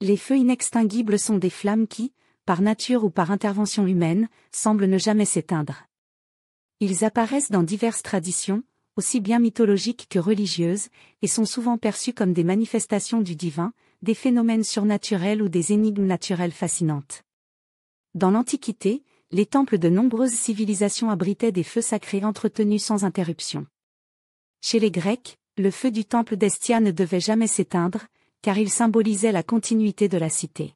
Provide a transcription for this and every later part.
Les feux inextinguibles sont des flammes qui, par nature ou par intervention humaine, semblent ne jamais s'éteindre. Ils apparaissent dans diverses traditions, aussi bien mythologiques que religieuses, et sont souvent perçus comme des manifestations du divin, des phénomènes surnaturels ou des énigmes naturelles fascinantes. Dans l'Antiquité, les temples de nombreuses civilisations abritaient des feux sacrés entretenus sans interruption. Chez les Grecs, le feu du temple d'Hestia ne devait jamais s'éteindre, car il symbolisait la continuité de la cité.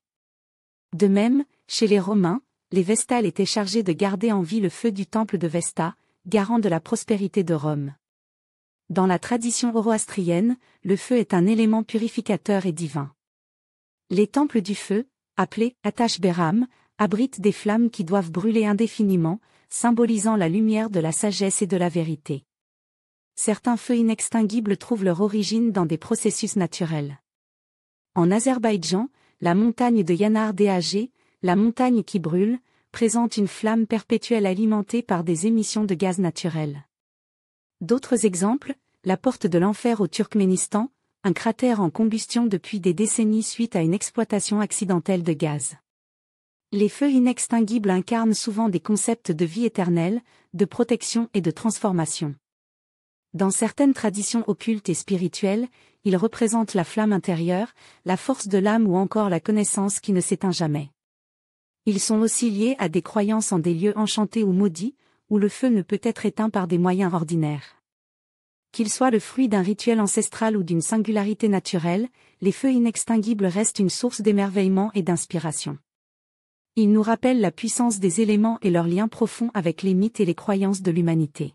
De même, chez les Romains, les Vestales étaient chargés de garder en vie le feu du temple de Vesta, garant de la prospérité de Rome. Dans la tradition zoroastrienne, le feu est un élément purificateur et divin. Les temples du feu, appelés Atash Beram, abritent des flammes qui doivent brûler indéfiniment, symbolisant la lumière de la sagesse et de la vérité. Certains feux inextinguibles trouvent leur origine dans des processus naturels. En Azerbaïdjan, la montagne de Yanar-Dagh, la montagne qui brûle, présente une flamme perpétuelle alimentée par des émissions de gaz naturels. D'autres exemples, la porte de l'enfer au Turkménistan, un cratère en combustion depuis des décennies suite à une exploitation accidentelle de gaz. Les feux inextinguibles incarnent souvent des concepts de vie éternelle, de protection et de transformation. Dans certaines traditions occultes et spirituelles, ils représentent la flamme intérieure, la force de l'âme ou encore la connaissance qui ne s'éteint jamais. Ils sont aussi liés à des croyances en des lieux enchantés ou maudits, où le feu ne peut être éteint par des moyens ordinaires. Qu'ils soient le fruit d'un rituel ancestral ou d'une singularité naturelle, les feux inextinguibles restent une source d'émerveillement et d'inspiration. Ils nous rappellent la puissance des éléments et leur lien profond avec les mythes et les croyances de l'humanité.